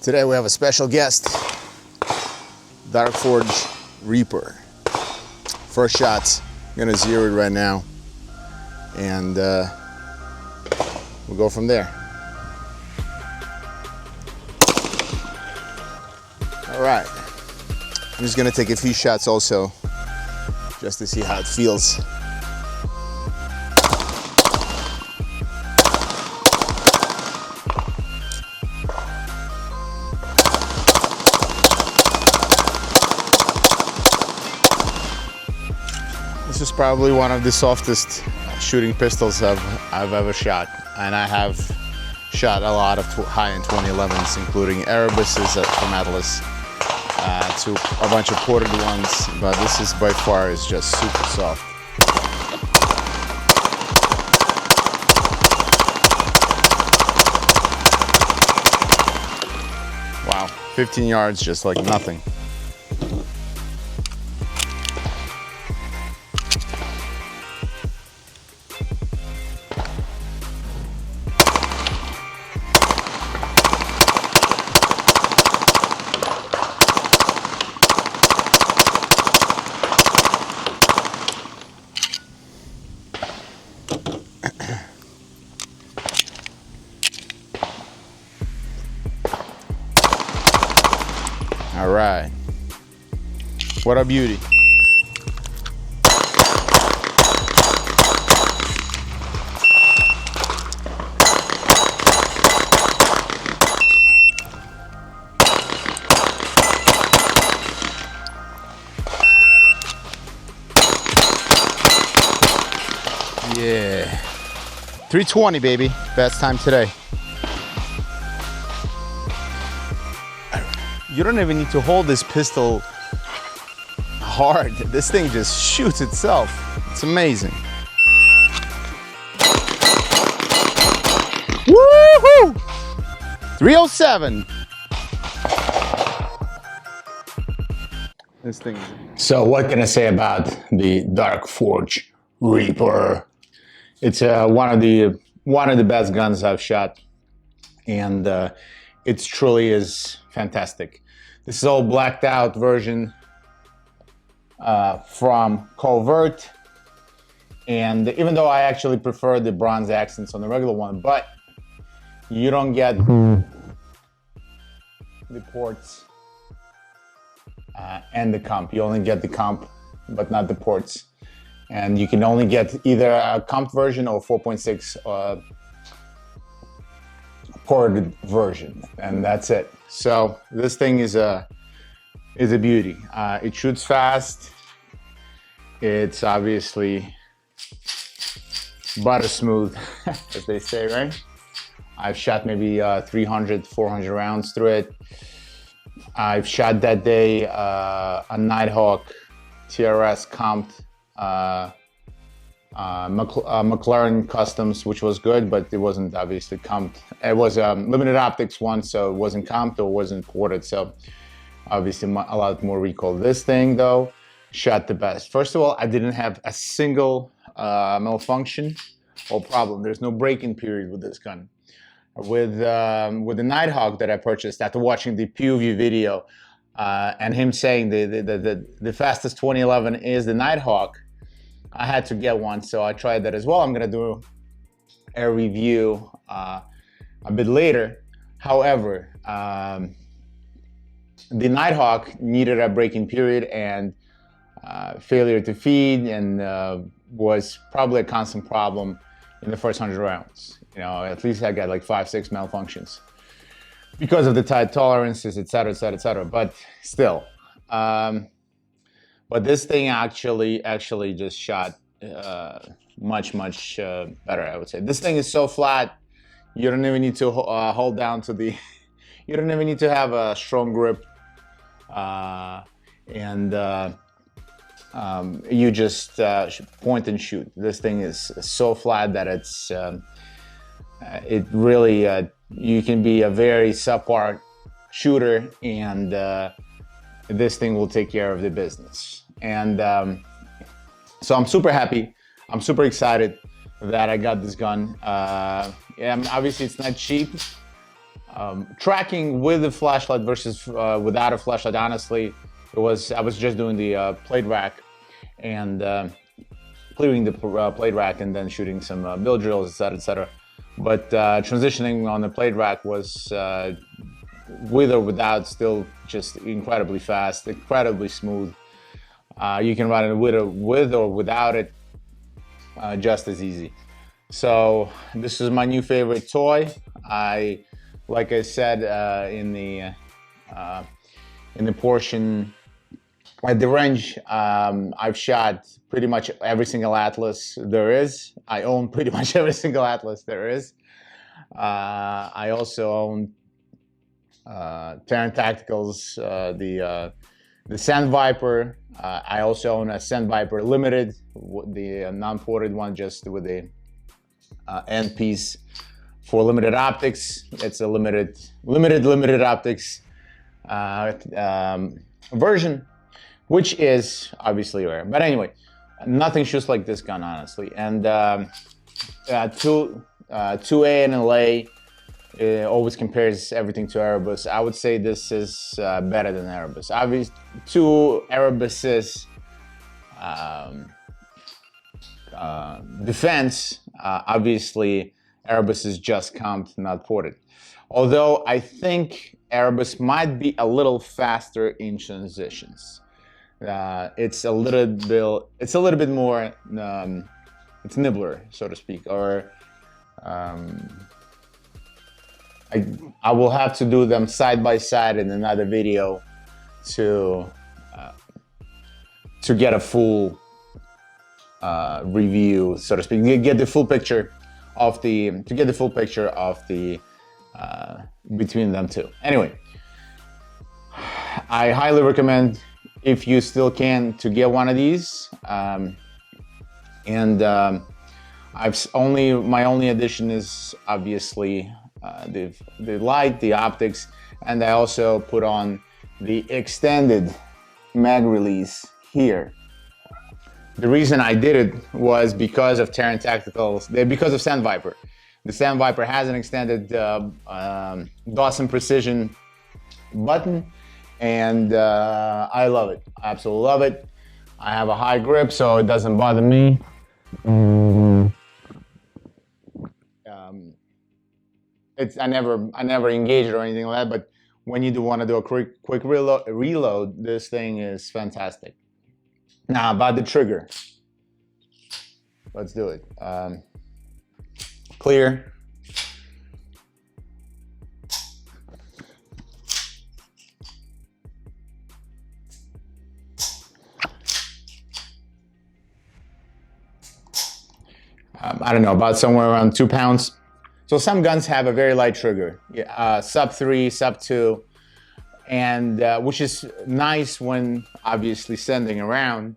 Today we have a special guest, Dark Forge Reaper. First shots, I'm gonna zero it right now, and we'll go from there. All right, I'm just gonna take a few shots also, just to see how it feels. This is probably one of the softest shooting pistols I've ever shot, and I have shot a lot of high-end 2011s, including Erebus's from Atlas, to a bunch of ported ones, but this is by far is just super soft. Wow, 15 yards, just like nothing. All right, what a beauty. Yeah, 320, baby, best time today. You don't even need to hold this pistol hard. This thing just shoots itself. It's amazing. Woohoo! 307. This thing. So what can I say about the Dark Forge Reaper? It's one of the best guns I've shot, and it truly is fantastic. This is all blacked out version from Kovert, and even though I actually prefer the bronze accents on the regular one, but you don't get the ports and the comp. You only get the comp, but not the ports. And you can only get either a comp version or 4.6 ported version, and that's it. So this thing is a beauty. It shoots fast. It's obviously butter smooth, as they say, right? I've shot maybe 300, 400 rounds through it. I've shot that day a Nighthawk TRS comped McLearns customs, which was good, but it wasn't obviously comped. It was limited optics one, so it wasn't comped or wasn't ported, so obviously a lot more recoil. This thing though shot the best. First of all, I didn't have a single malfunction or problem. There's no break-in period with this gun. With the Nighthawk that I purchased after watching the POV video and him saying the fastest 2011 is the Nighthawk, I had to get one, so I tried that as well. I'm gonna do a review a bit later. However, the Nighthawk needed a break-in period and failure to feed, and was probably a constant problem in the first 100 rounds. You know, at least I got like 5-6 malfunctions because of the tight tolerances, etc., etc., etc. But still. But this thing actually just shot much better, I would say. This thing is so flat, you don't even need to hold down to the, you don't even need to have a strong grip, you just point and shoot. This thing is so flat that it's, it really, you can be a very subpar shooter, and this thing will take care of the business. And so I'm super happy. I'm super excited that I got this gun. Yeah, obviously it's not cheap. Tracking with the flashlight versus without a flashlight, honestly, I was just doing the plate rack and clearing the plate rack and then shooting some bill drills, etc., etc. But transitioning on the plate rack was with or without still just incredibly fast, incredibly smooth. You can run it with or without it just as easy. So this is my new favorite toy. Like I said in the portion at the range, I've shot pretty much every single Atlas there is. I own pretty much every single Atlas there is. I also own Terran Tacticals, the SandViper. I also own a SandViper Limited, the non-ported one, just with the end piece for limited optics. It's a limited optics version, which is obviously rare. But anyway, nothing shoots like this gun, honestly. And 2A and LA always compares everything to Erebus. I would say this is better than Erebus. Obviously, 2 Erebus's defense, obviously Erebus is just comped, not ported. Although I think Erebus might be a little faster in transitions. It's a little bit more, it's nibbler, so to speak, or I will have to do them side by side in another video to get a full review, so to speak, get the full picture of the between them two. Anyway, I highly recommend, if you still can, to get one of these. My only addition is obviously the light, the optics, and I also put on the extended mag release here. The reason I did it was because of Terran Tacticals, because of SandViper. The SandViper has an extended Dawson Precision button, and I love it. I absolutely love it. I have a high grip, so it doesn't bother me. I never engage it or anything like that, but when you do want to do a quick reload, this thing is fantastic. Now about the trigger, let's do it. Clear. I don't know, about somewhere around 2 pounds. So some guns have a very light trigger, sub 3, sub 2, and which is nice when obviously sending around.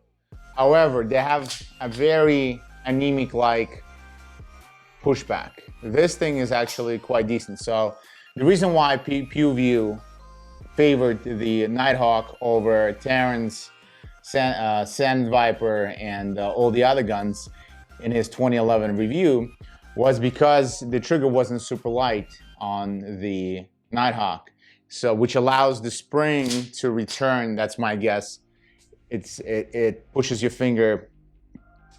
However, they have a very anemic-like pushback. This thing is actually quite decent. So the reason why PewView favored the Nighthawk over Terran's SandViper and all the other guns in his 2011 review was because the trigger wasn't super light on the Nighthawk, so which allows the spring to return. That's my guess. It pushes your finger,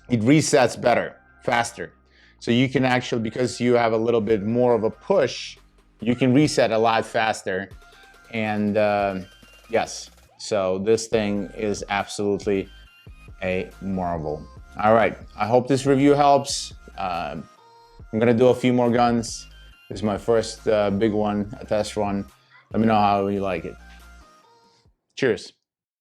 it resets better, faster. So you can actually, because you have a little bit more of a push, you can reset a lot faster. And yes, so this thing is absolutely a marvel. All right, I hope this review helps. I'm gonna do a few more guns. This is my first big one, a test run. Let me know how you like it. Cheers.